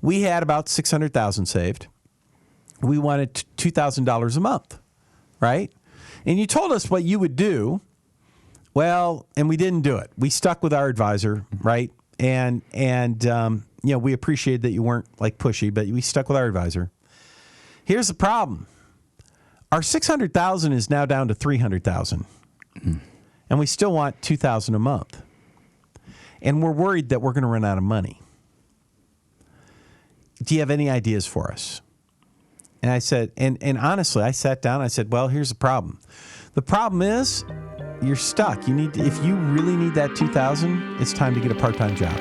we had about $600,000 saved. We wanted $2,000 a month, right? And you told us what you would do. Well, and we didn't do it. We stuck with our advisor, right? And we appreciate that you weren't like pushy, but we stuck with our advisor. Here's the problem. Our $600,000 is now down to $300,000. And we still want $2,000 a month. And we're worried that we're going to run out of money. Do you have any ideas for us? And I said, and honestly, I sat down, I said, well, here's the problem. The problem is you're stuck. If you really need that $2,000, it's time to get a part-time job.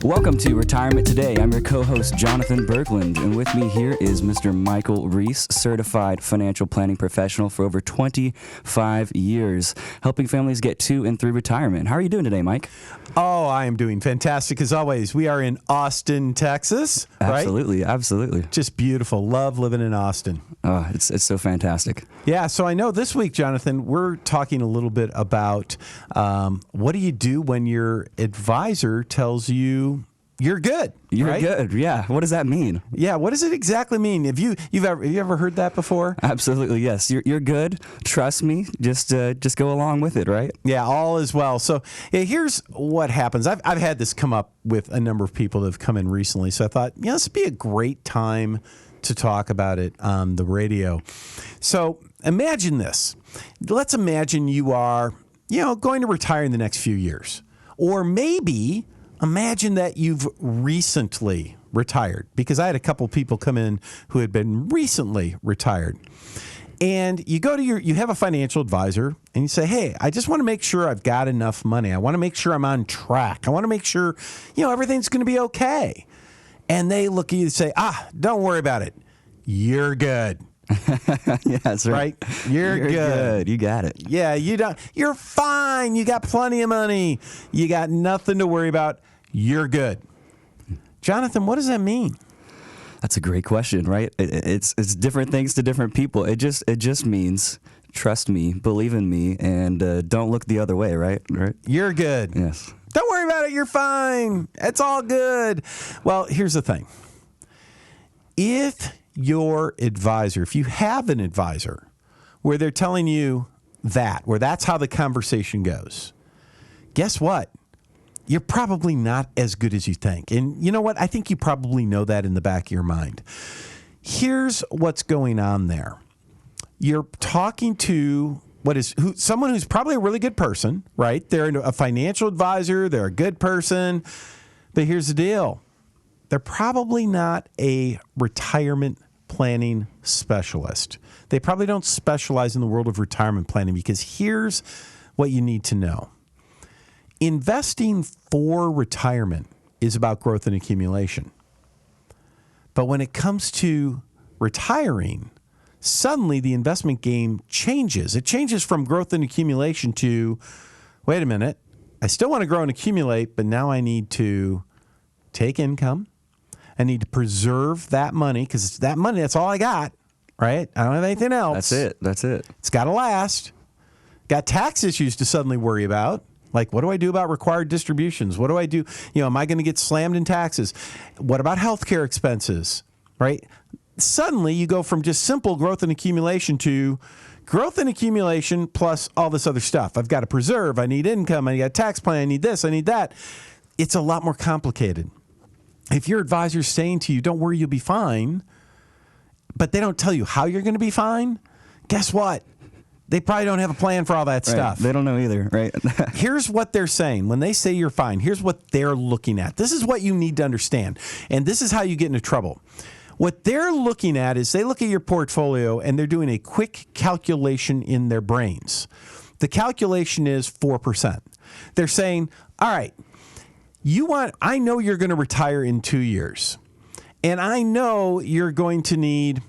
Welcome to Retirement Today. I'm your co-host, Jonathan Berkland, and with me here is Mr. Michael Reese, certified financial planning professional for over 25 years, helping families get to and through retirement. How are you doing today, Mike? Oh, I am doing fantastic as always. We are in Austin, Texas, Absolutely, right? Absolutely. Just beautiful. Love living in Austin. Oh, it's so fantastic. Yeah, so I know this week, Jonathan, we're talking a little bit about what do you do when your advisor tells you you're good. You're right? good. Yeah. What does that mean? Yeah. What does it exactly mean? Have you ever heard that before? Absolutely. Yes. You're good. Trust me. Just go along with it. Right. Yeah. All is well. So here's what happens. I've had this come up with a number of people that have come in recently. So I thought, this would be a great time to talk about it on the radio. So imagine this. Let's imagine you are, going to retire in the next few years, or maybe imagine that you've recently retired, because I had a couple people come in who had been recently retired. And you go to you have a financial advisor and you say, hey, I just want to make sure I've got enough money. I want to make sure I'm on track. I want to make sure, everything's going to be okay. And they look at you and say, don't worry about it. You're good. Yeah, that's right. You're good. You got it. Yeah, you're fine. You got plenty of money. You got nothing to worry about. You're good. Jonathan, what does that mean? That's a great question, right? It's different things to different people. It just means trust me, believe in me, and don't look the other way, right? You're good. Yes. Don't worry about it. You're fine. It's all good. Well, here's the thing. If you have an advisor where they're telling you where that's how the conversation goes, guess what? You're probably not as good as you think. And you know what? I think you probably know that in the back of your mind. Here's what's going on there. You're talking to someone who's probably a really good person, right? They're a financial advisor. They're a good person. But here's the deal. They're probably not a retirement planning specialist. They probably don't specialize in the world of retirement planning, because here's what you need to know. Investing for retirement is about growth and accumulation. But when it comes to retiring, suddenly the investment game changes. It changes from growth and accumulation to, wait a minute, I still want to grow and accumulate, but now I need to take income. I need to preserve that money, because it's that money, that's all I got, right? I don't have anything else. That's it. It's got to last. Got tax issues to suddenly worry about. Like, what do I do about required distributions? What do I do? Am I going to get slammed in taxes? What about healthcare expenses, right? Suddenly, you go from just simple growth and accumulation to growth and accumulation plus all this other stuff. I've got to preserve. I need income. I got a tax plan. I need this. I need that. It's a lot more complicated. If your advisor's saying to you, don't worry, you'll be fine, but they don't tell you how you're going to be fine, guess what? They probably don't have a plan for all that stuff. They don't know either, right? Here's what they're saying. When they say you're fine, here's what they're looking at. This is what you need to understand. And this is how you get into trouble. What they're looking at is they look at your portfolio and they're doing a quick calculation in their brains. The calculation is 4%. They're saying, all right, I know you're going to retire in 2 years. And I know you're going to need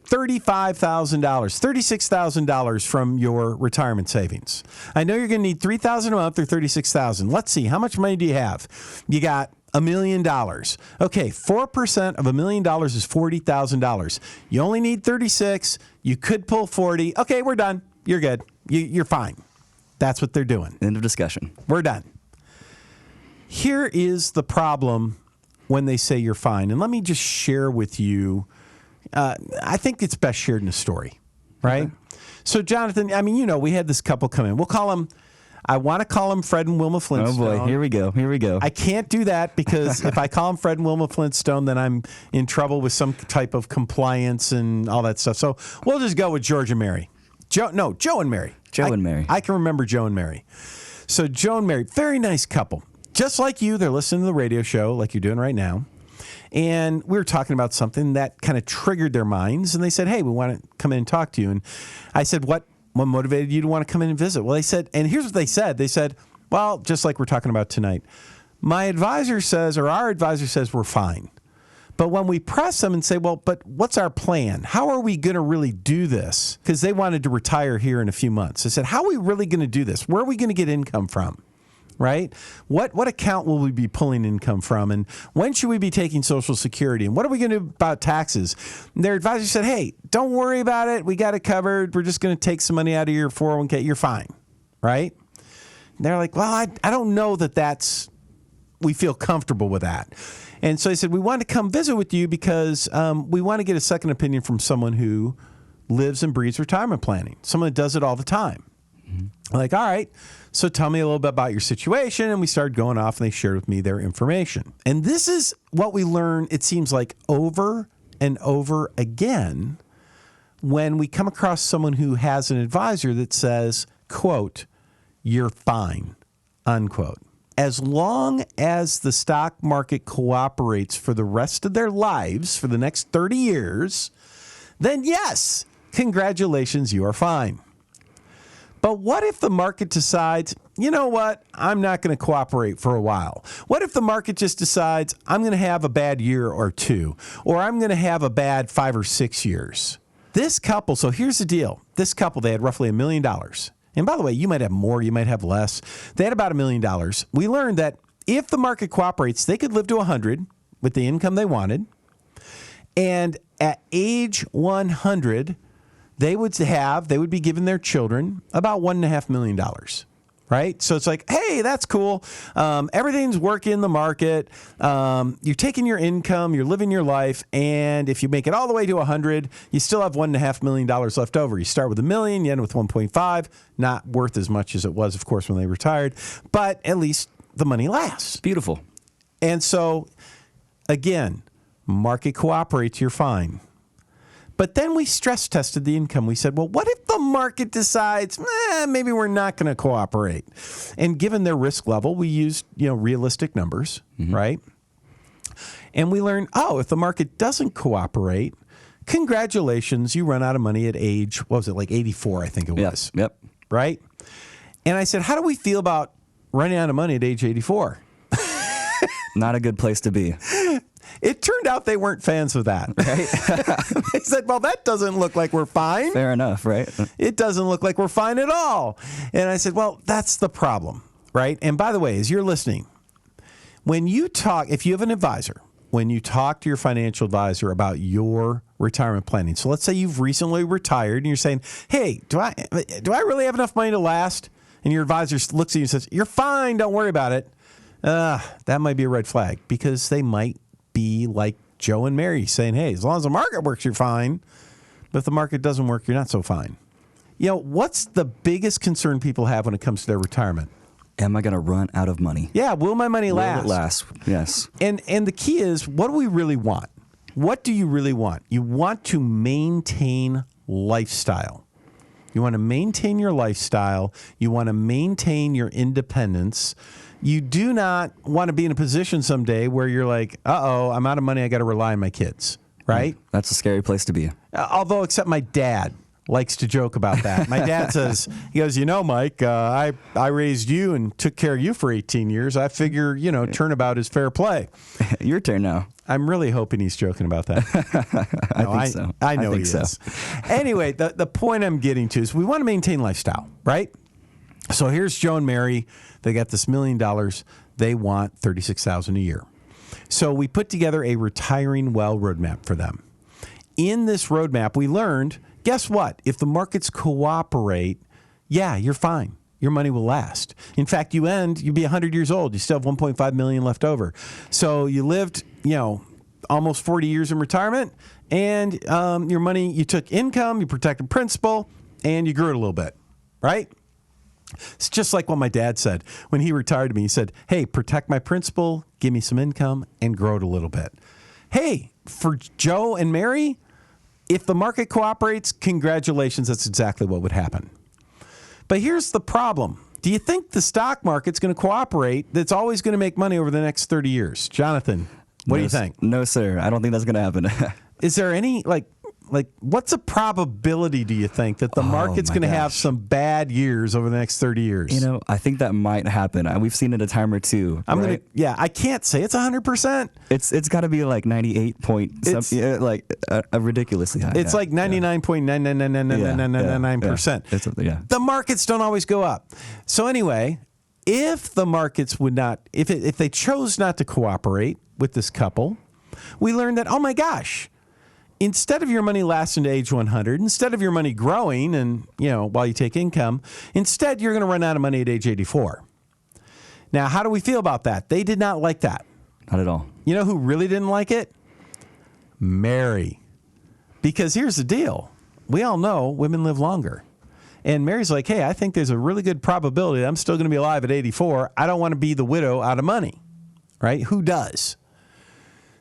$35,000, $36,000 from your retirement savings. I know you're going to need $3,000 a month or $36,000. Let's see, how much money do you have? You got $1 million. Okay, 4% of $1 million is $40,000. You only need 36. You could pull 40. Okay, we're done. You're good. You're fine. That's what they're doing. End of discussion. We're done. Here is the problem when they say you're fine. And let me just share with you, I think it's best shared in a story, right? Okay. So, Jonathan, I mean, we had this couple come in. We'll call them, I want to call them Fred and Wilma Flintstone. Oh, boy. Here we go. I can't do that because if I call them Fred and Wilma Flintstone, then I'm in trouble with some type of compliance and all that stuff. So we'll just go with George and Mary. Joe and Mary. Joe and Mary. I can remember Joe and Mary. So Joe and Mary, very nice couple. Just like you, they're listening to the radio show like you're doing right now. And we were talking about something that kind of triggered their minds. And they said, hey, we want to come in and talk to you. And I said, what motivated you to want to come in and visit? Well, they said, and here's what they said. They said, well, just like we're talking about tonight, my advisor says, or our advisor says we're fine. But when we press them and say, well, but what's our plan? How are we going to really do this? Because they wanted to retire here in a few months. I said, how are we really going to do this? Where are we going to get income from? Right? What account will we be pulling income from? And when should we be taking Social Security? And what are we going to do about taxes? And their advisor said, hey, don't worry about it. We got it covered. We're just going to take some money out of your 401k. You're fine. Right? And they're like, well, I don't know we feel comfortable with that. And so I said, we want to come visit with you because we want to get a second opinion from someone who lives and breathes retirement planning, someone that does it all the time. Mm-hmm. Like, all right, so tell me a little bit about your situation. And we started going off and they shared with me their information. And this is what we learn, it seems like, over and over again when we come across someone who has an advisor that says, quote, you're fine, unquote. As long as the stock market cooperates for the rest of their lives for the next 30 years, then yes, congratulations, you are fine. But what if the market decides, you know what, I'm not going to cooperate for a while? What if the market just decides I'm going to have a bad year or two, or I'm going to have a bad 5 or 6 years? This couple, so here's the deal. This couple, they had roughly $1 million. And by the way, you might have more, you might have less. They had about $1 million. We learned that if the market cooperates, they could live to 100 with the income they wanted. And at age 100, they would be giving their children about $1.5 million, right? So it's like, hey, that's cool. Everything's working in the market. You're taking your income, you're living your life, and if you make it all the way to 100, you still have $1.5 million left over. You start with $1 million, you end with 1.5, not worth as much as it was, of course, when they retired, but at least the money lasts. Beautiful. And so, again, market cooperates, you're fine. But then we stress tested the income. We said, well, what if the market decides, maybe we're not going to cooperate? And given their risk level, we used, realistic numbers, mm-hmm. right? And we learned, if the market doesn't cooperate, congratulations, you run out of money at age, what was it, like 84, I think it was. Yep. Right? And I said, how do we feel about running out of money at age 84? Not a good place to be. It turned out they weren't fans of that, right? They said, well, that doesn't look like we're fine. Fair enough, right? It doesn't look like we're fine at all. And I said, well, that's the problem, right? And by the way, as you're listening, when you talk, if you have an advisor, when you talk to your financial advisor about your retirement planning, so let's say you've recently retired and you're saying, hey, do I really have enough money to last? And your advisor looks at you and says, you're fine, don't worry about it. That might be a red flag because they might be like Joe and Mary saying, hey, as long as the market works, you're fine. But if the market doesn't work, you're not so fine. What's the biggest concern people have when it comes to their retirement? Am I going to run out of money? Yeah, will my money last? Will it last? Yes. And the key is, what do we really want? What do you really want? You want to maintain lifestyle. You want to maintain your lifestyle. You want to maintain your independence. You do not want to be in a position someday where you're like, I'm out of money. I got to rely on my kids, right? That's a scary place to be. Although, except my dad likes to joke about that. My dad says, he goes, Mike, I raised you and took care of you for 18 years. I figure, turnabout is fair play. Your turn now. I'm really hoping he's joking about that. I think so. I know he is. Anyway, the point I'm getting to is we want to maintain lifestyle, right? So here's Joe and Mary. They got this $1 million. They want $36,000 a year. So we put together a retiring well roadmap for them. In this roadmap, we learned, guess what? If the markets cooperate, yeah, you're fine. your money will last. In fact, you'll be 100 years old. You still have 1.5 million left over. So you lived, almost 40 years in retirement, and your money, you took income, you protected principal, and you grew it a little bit, right? It's just like what my dad said when he retired to me. He said, hey, protect my principal, give me some income, and grow it a little bit. Hey, for Joe and Mary, if the market cooperates, congratulations, that's exactly what would happen. But here's the problem. Do you think the stock market's going to cooperate that's always going to make money over the next 30 years? Jonathan, what do you think? No, sir. I don't think that's going to happen. Is there any, like what's a probability, do you think, that the market's going to have some bad years over the next 30 years? I think that might happen. We've seen it a time or two. I can't say it's 100%. It's got to be like 98 point something, like a ridiculously high. It's like 99.9999999%. The markets don't always go up. So anyway, if the markets would not, if they chose not to cooperate with this couple, we learned that, oh my gosh, instead of your money lasting to age 100, instead of your money growing and, while you take income, instead you're going to run out of money at age 84. Now, how do we feel about that? They did not like that. Not at all. You know who really didn't like it? Mary. Because here's the deal. We all know women live longer. And Mary's like, hey, I think there's a really good probability that I'm still going to be alive at 84. I don't want to be the widow out of money. Right? Who does?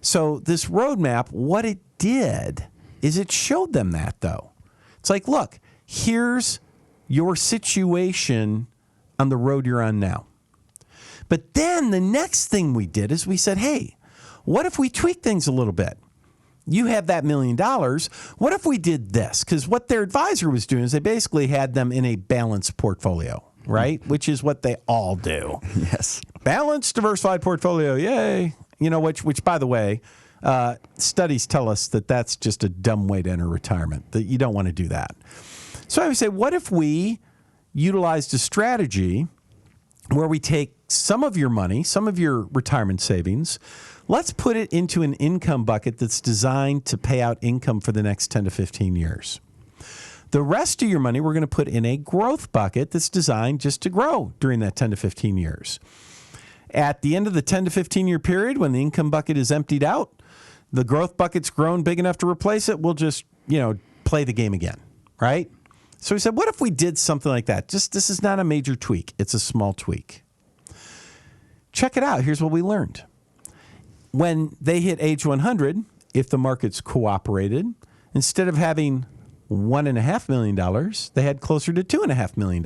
So this roadmap, what it did is it showed them that, though. It's like, look, here's your situation on the road you're on now. But then the next thing we did is we said, hey, what if we tweak things a little bit? You have that $1 million. What if we did this? Because what their advisor was doing is they basically had them in a balanced portfolio, right? Which is what they all do. Yes. Balanced, diversified portfolio. Yay. Which by the way, studies tell us that that's just a dumb way to enter retirement, that you don't want to do that. So I would say, what if we utilized a strategy where we take some of your money, some of your retirement savings, let's put it into an income bucket that's designed to pay out income for the next 10 to 15 years. The rest of your money we're going to put in a growth bucket that's designed just to grow during that 10 to 15 years. At the end of the 10 to 15 year period, when the income bucket is emptied out, the growth bucket's grown big enough to replace it, we'll just, play the game again, right? So we said, what if we did something like that? This is not a major tweak. It's a small tweak. Check it out. Here's what we learned. When they hit age 100, if the markets cooperated, instead of having $1.5 million, they had closer to $2.5 million.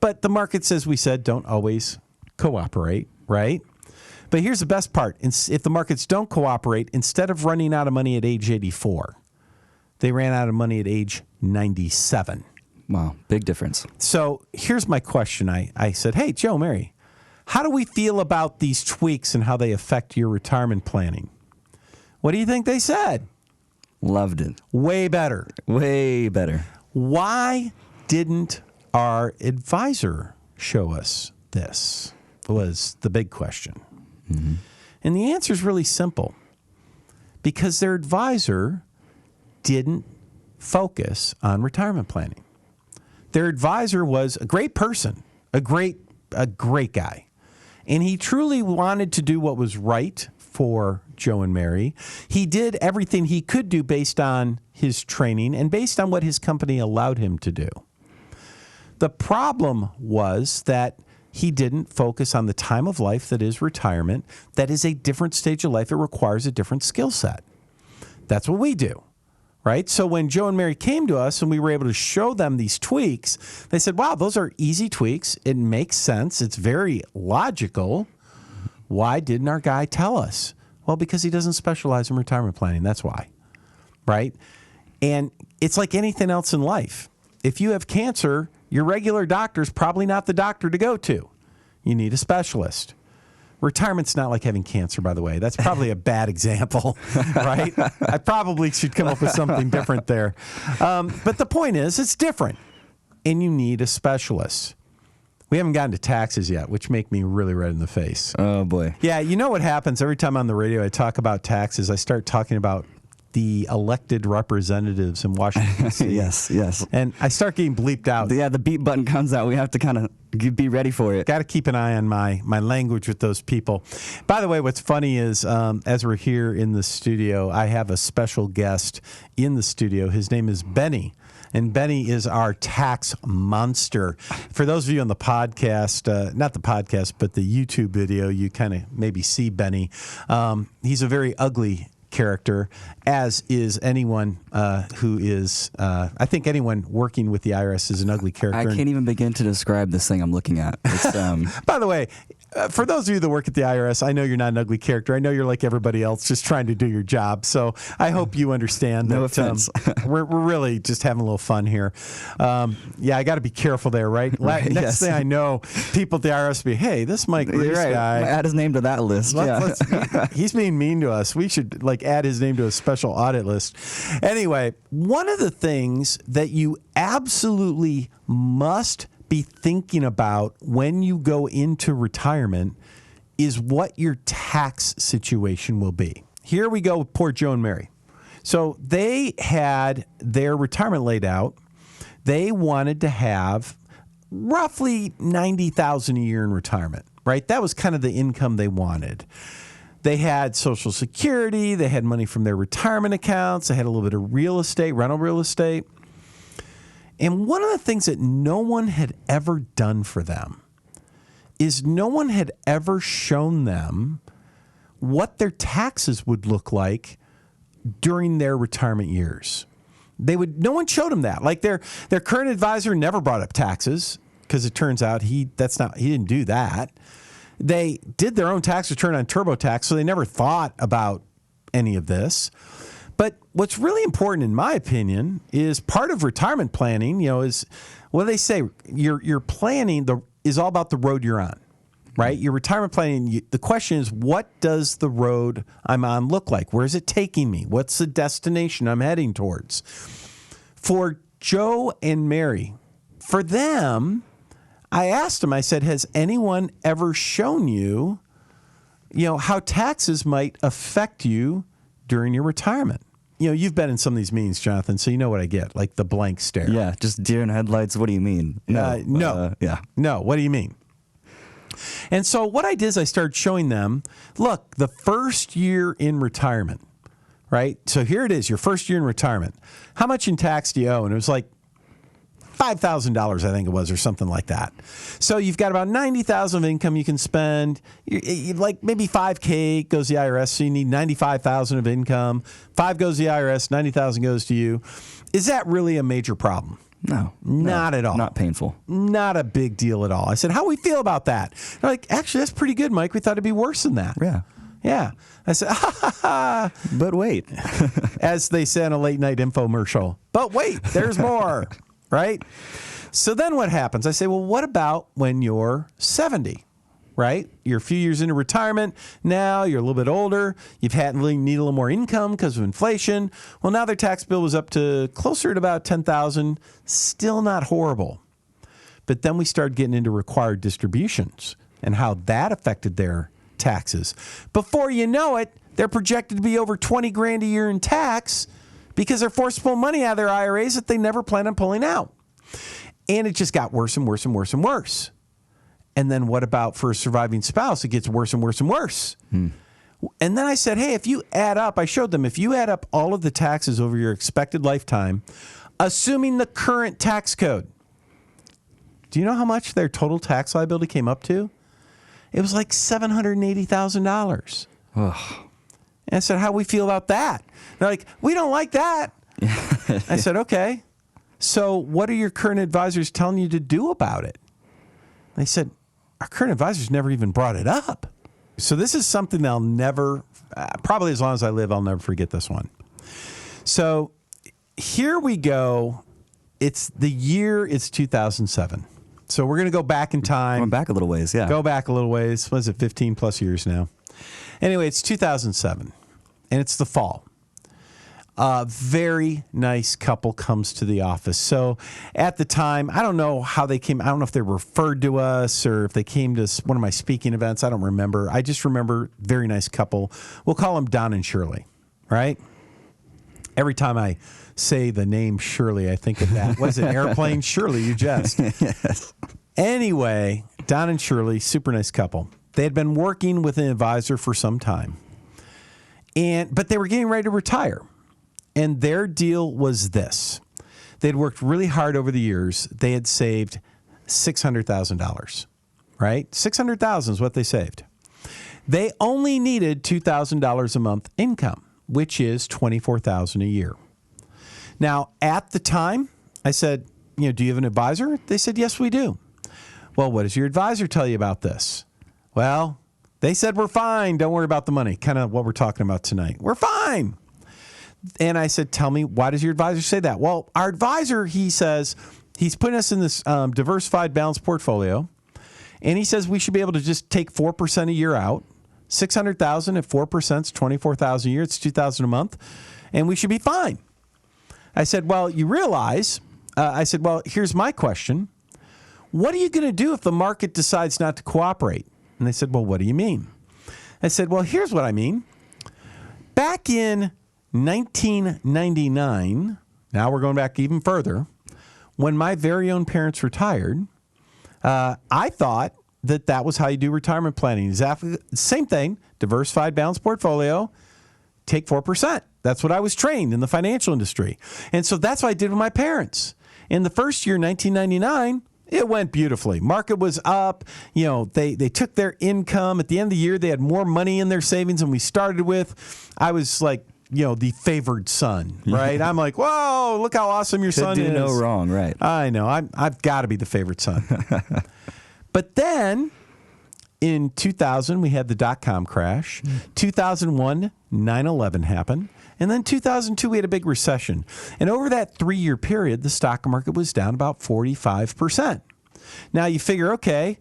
But the markets, as we said, don't always cooperate, right? But here's the best part. If the markets don't cooperate, instead of running out of money at age 84, they ran out of money at age 97. Wow, big difference. So here's my question. I said, hey, Joe, Mary, how do we feel about these tweaks and how they affect your retirement planning? What do you think they said? Loved it. Way better. Way better. Why didn't our advisor show us this? Was the big question. Mm-hmm. And the answer is really simple. Because their advisor didn't focus on retirement planning. Their advisor was a great person, a great guy. And he truly wanted to do what was right for Joe and Mary. He did everything he could do based on his training and based on what his company allowed him to do. The problem was that he didn't focus on the time of life that is retirement. That is a different stage of life. It requires a different skill set. That's what we do, right? So when Joe and Mary came to us and we were able to show them these tweaks, they said, wow, those are easy tweaks. It makes sense. It's very logical. Why didn't our guy tell us? Well, because he doesn't specialize in retirement planning. That's why, right? And it's like anything else in life. If you have cancer, your regular doctor's probably not the doctor to go to. You need a specialist. Retirement's not like having cancer, by the way. That's probably a bad example, right? I probably should come up with something different there. But the point is, it's different, and you need a specialist. We haven't gotten to taxes yet, which make me really red in the face. Oh, boy. Yeah, you know what happens every time on the radio I talk about taxes, I start talking about the elected representatives in Washington D.C. Yes. And I start getting bleeped out. Yeah, the beep button comes out. We have to kind of be ready for it. Got to keep an eye on my language with those people. By the way, what's funny is as we're here in the studio, I have a special guest in the studio. His name is Benny. And Benny is our tax monster. For those of you on the podcast, not the podcast, but the YouTube video, you kind of maybe see Benny. He's a very ugly character, as is anyone who is, I think anyone working with the IRS is an ugly character. I can't even begin to describe this thing I'm looking at. It's, By the way, for those of you that work at the IRS, I know you're not an ugly character. I know you're like everybody else, just trying to do your job. So I hope you understand that. No offense. We're really just having a little fun here. Yeah, I got to be careful there, right? Right, Next yes. thing I know, people at the IRS will be, hey, this Mike Reese right. guy. Add his name to that list. He's being mean to us. We should add his name to a special audit list. Anyway, one of the things that you absolutely must be thinking about when you go into retirement is what your tax situation will be. Here we go with poor Joan and Mary. So they had their retirement laid out. They wanted to have roughly $90,000 a year in retirement, right? That was kind of the income they wanted. They had Social Security. They had money from their retirement accounts. They had a little bit of real estate, rental real estate. And one of the things that no one had ever done for them is no one had ever shown them what their taxes would look like during their retirement years. No one showed them that. Like their current advisor never brought up taxes because it turns out he didn't do that. They did their own tax return on TurboTax, so they never thought about any of this. But what's really important, in my opinion, is part of retirement planning, is what do they say? Your planning is all about the road you're on, right? Your retirement planning, the question is, what does the road I'm on look like? Where is it taking me? What's the destination I'm heading towards? For Joe and Mary, for them, I asked them, I said, has anyone ever shown you, how taxes might affect you during your retirement? You've been in some of these meetings, Jonathan, so you know what I get, like the blank stare. Yeah, just deer in headlights. What do you mean? No. No, what do you mean? And so what I did is I started showing them, look, the first year in retirement, right? So here it is, your first year in retirement. How much in tax do you owe? And it was like $5,000, I think it was, or something like that. So you've got about $90,000 of income you can spend. Like maybe $5K goes to the IRS, so you need $95,000 of income. $5 goes to the IRS, $90,000 goes to you. Is that really a major problem? No. Not at all. Not painful. Not a big deal at all. I said, how do we feel about that? They're like, actually, that's pretty good, Mike. We thought it'd be worse than that. Yeah. I said, But wait. As they say on a late night infomercial, but wait, there's more. Right? So then what happens? I say, well, what about when you're 70, right? You're a few years into retirement. Now you're a little bit older. Need a little more income because of inflation. Well, now their tax bill was up to closer to about $10,000. Still not horrible. But then we started getting into required distributions and how that affected their taxes. Before you know it, they're projected to be over $20,000 a year in tax because they're forced to pull money out of their IRAs that they never planned on pulling out. And it just got worse and worse and worse and worse. And then what about for a surviving spouse? It gets worse and worse and worse. And then I said, hey, if you add up, I showed them, if you add up all of the taxes over your expected lifetime, assuming the current tax code, do you know how much their total tax liability came up to? It was like $780,000. And I said, how do we feel about that? They're like, we don't like that. I said, okay. So what are your current advisors telling you to do about it? They said, our current advisors never even brought it up. So this is something that I'll never, probably as long as I live, I'll never forget this one. So here we go. It's 2007. So we're going to go back in time. Going back a little ways, yeah. Go back a little ways. What is it, 15 plus years now? Anyway, it's 2007, and it's the fall. A very nice couple comes to the office. So at the time, I don't know how they came. I don't know if they referred to us or if they came to one of my speaking events. I don't remember. I just remember very nice couple. We'll call them Don and Shirley, right? Every time I say the name Shirley, I think of that. What is it, Airplane? Shirley, you jest. Yes. Anyway, Don and Shirley, super nice couple. They had been working with an advisor for some time, but they were getting ready to retire. And their deal was this. They'd worked really hard over the years. They had saved $600,000, right? $600,000 is what they saved. They only needed $2,000 a month income, which is $24,000 a year. Now, at the time, I said, do you have an advisor? They said, yes, we do. Well, what does your advisor tell you about this? Well, they said, we're fine. Don't worry about the money. Kind of what we're talking about tonight. We're fine. And I said, tell me, why does your advisor say that? Well, our advisor, he says, he's putting us in this diversified balanced portfolio. And he says we should be able to just take 4% a year out. $600,000 at 4% is $24,000 a year. It's $2,000 a month. And we should be fine. I said, well, you realize, well, here's my question. What are you going to do if the market decides not to cooperate? And they said, well, what do you mean? I said, well, here's what I mean. Back in 1999, now we're going back even further, when my very own parents retired, I thought that was how you do retirement planning. Exactly the same thing, diversified balanced portfolio, take 4%. That's what I was trained in the financial industry. And so that's what I did with my parents. In the first year, 1999, it went beautifully. Market was up. They took their income. At the end of the year, they had more money in their savings than we started with. I was like, the favored son, right? I'm like, whoa, look how awesome your son is. Could do no wrong, right? I know. I've got to be the favorite son. But then in 2000, we had the dot-com crash. 2001, 9/11 happened. And then 2002, we had a big recession. And over that 3-year period, the stock market was down about 45%. Now you figure, okay,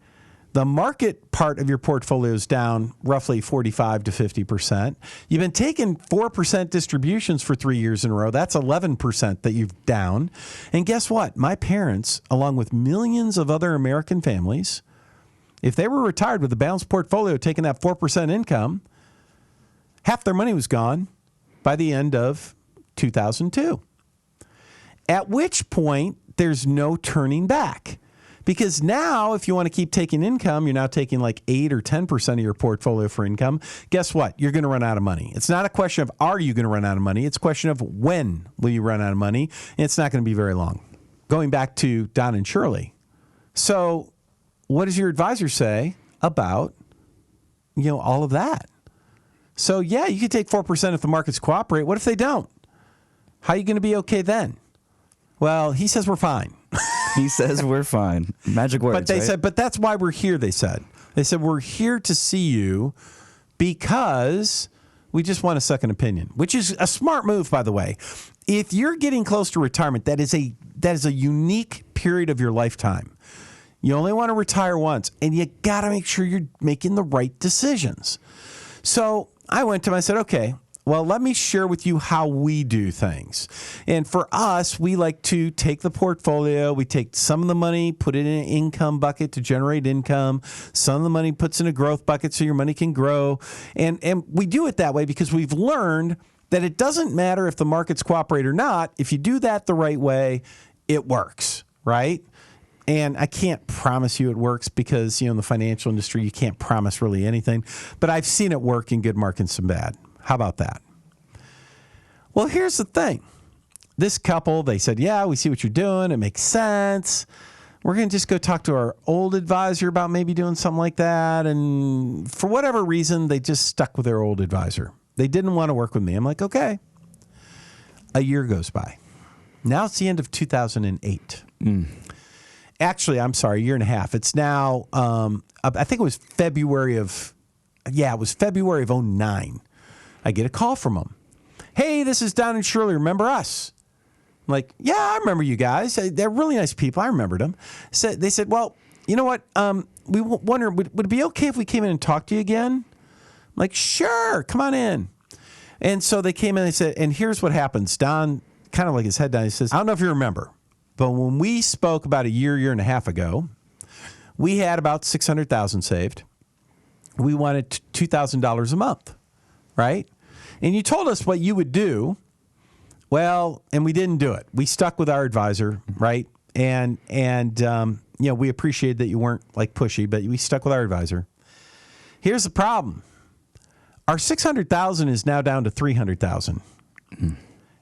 the market part of your portfolio is down roughly 45 to 50%. You've been taking 4% distributions for 3 years in a row. That's 11% that you've down. And guess what? My parents, along with millions of other American families, if they were retired with a balanced portfolio taking that 4% income, half their money was gone by the end of 2002. At which point, there's no turning back. Because now, if you want to keep taking income, you're now taking like 8 or 10% of your portfolio for income. Guess what? You're going to run out of money. It's not a question of are you going to run out of money? It's a question of when will you run out of money? And it's not going to be very long. Going back to Don and Shirley. So what does your advisor say about, all of that? So yeah, you could take 4% if the markets cooperate. What if they don't? How are you going to be okay then? Well, he says we're fine. He says we're fine. Magic words. But they right? said, but that's why we're here, they said. They said, we're here to see you because we just want a second opinion, which is a smart move, by the way. If you're getting close to retirement, that is a unique period of your lifetime. You only want to retire once, and you got to make sure you're making the right decisions. So I went to him, I said, okay, well, let me share with you how we do things. And for us, we like to take the portfolio, we take some of the money, put it in an income bucket to generate income. Some of the money puts in a growth bucket so your money can grow. And we do it that way because we've learned that it doesn't matter if the markets cooperate or not. If you do that the right way, it works, right? And I can't promise you it works because, in the financial industry, you can't promise really anything. But I've seen it work in good markets and bad. How about that? Well, here's the thing. This couple, they said, yeah, we see what you're doing. It makes sense. We're going to just go talk to our old advisor about maybe doing something like that. And for whatever reason, they just stuck with their old advisor. They didn't want to work with me. I'm like, okay. A year goes by. Now it's the end of 2008. Actually, I'm sorry, a year and a half. It's now, I think it was February of 09. I get a call from them. Hey, this is Don and Shirley. Remember us? I'm like, yeah, I remember you guys. They're really nice people. I remembered them. They said, well, you know what? We wonder, would it be okay if we came in and talked to you again? I'm like, sure, come on in. And so they came in and they said, and here's what happens. Don, kind of like his head down, he says, I don't know if you remember, but when we spoke about a year and a half ago, we had about $600,000 saved. We wanted $2,000 a month, right? And you told us what you would do Well, and we didn't do it. We stuck with our advisor, right? And we appreciate that you weren't like pushy, but we stuck with our advisor. Here's the problem. Our $600,000 is now down to $300,000.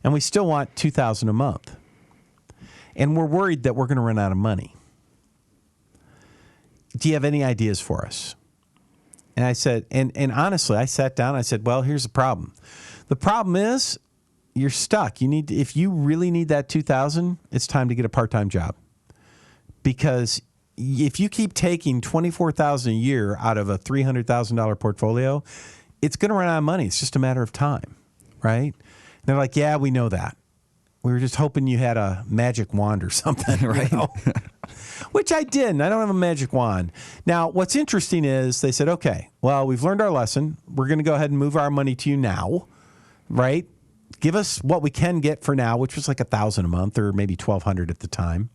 And we still want $2,000 a month. And we're worried that we're going to run out of money. Do you have any ideas for us? And I said, and honestly, I sat down, I said, well, here's the problem. The problem is you're stuck. If you really need that $2,000, it's time to get a part-time job. Because if you keep taking $24,000 a year out of a $300,000 portfolio, it's going to run out of money. It's just a matter of time, right? And they're like, yeah, we know that. We were just hoping you had a magic wand or something, right? Which I didn't. I don't have a magic wand. Now, what's interesting is they said, okay, well, we've learned our lesson. We're going to go ahead and move our money to you now, right? Give us what we can get for now, which was like $1,000 a month or maybe $1,200 at the time.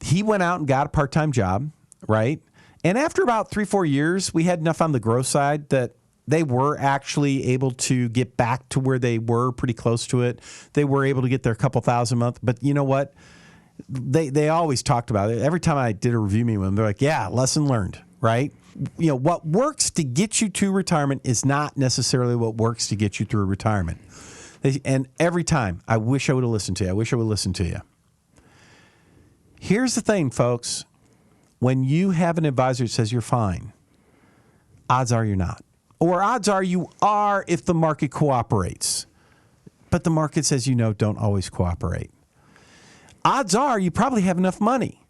He went out and got a part-time job, right? And after about 3-4 years, we had enough on the growth side that they were actually able to get back to where they were, pretty close to it. They were able to get their couple thousand a month. But you know what? They always talked about it. Every time I did a review meeting with them, they're like, yeah, lesson learned, right? You know, what works to get you to retirement is not necessarily what works to get you through retirement. And every time, I wish I would have listened to you. I wish I would have listened to you. Here's the thing, folks. When you have an advisor that says you're fine, odds are you're not. Or odds are you are if the market cooperates. But the market says, don't always cooperate. Odds are you probably have enough money,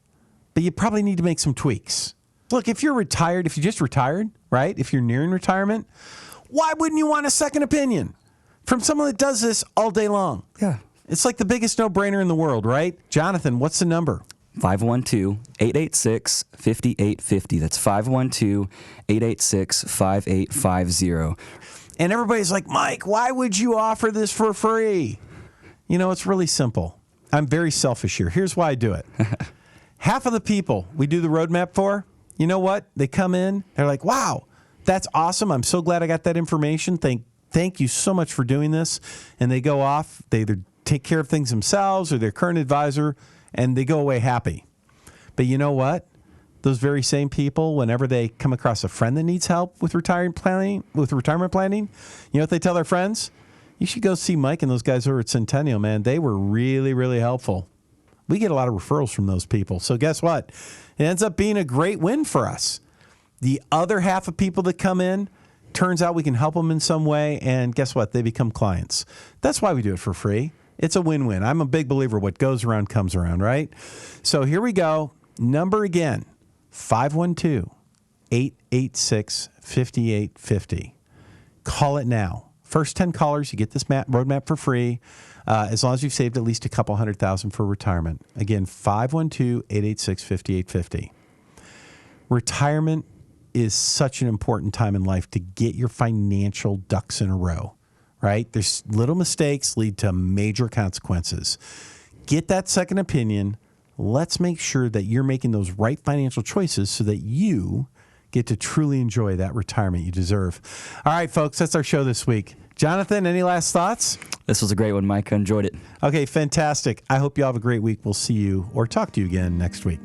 but you probably need to make some tweaks. Look, if you're retired, if you just retired, right? If you're nearing retirement, why wouldn't you want a second opinion from someone that does this all day long? Yeah. It's like the biggest no-brainer in the world, right? Jonathan, what's the number? 512-886-5850. That's 512-886-5850. And everybody's like, Mike, why would you offer this for free? It's really simple. I'm very selfish here. Here's why I do it. Half of the people we do the roadmap for, you know what? They come in, they're like, wow, that's awesome. I'm so glad I got that information. Thank you so much for doing this. And they go off. They either take care of things themselves or their current advisor, and they go away happy. But you know what? Those very same people, whenever they come across a friend that needs help with retirement planning, you know what they tell their friends? You should go see Mike and those guys over at Centennial, man. They were really, really helpful. We get a lot of referrals from those people. So guess what? It ends up being a great win for us. The other half of people that come in, turns out we can help them in some way, and guess what? They become clients. That's why we do it for free. It's a win-win. I'm a big believer. What goes around comes around, right? So here we go. Number again, 512-886-5850. Call it now. First 10 callers, you get this roadmap for free, as long as you've saved at least a couple $100,000 for retirement. Again, 512-886-5850. Retirement is such an important time in life to get your financial ducks in a row, right? There's little mistakes lead to major consequences. Get that second opinion. Let's make sure that you're making those right financial choices so that you get to truly enjoy that retirement you deserve. All right, folks, that's our show this week. Jonathan, any last thoughts? This was a great one, Mike. I enjoyed it. Okay, fantastic. I hope you all have a great week. We'll see you or talk to you again next week.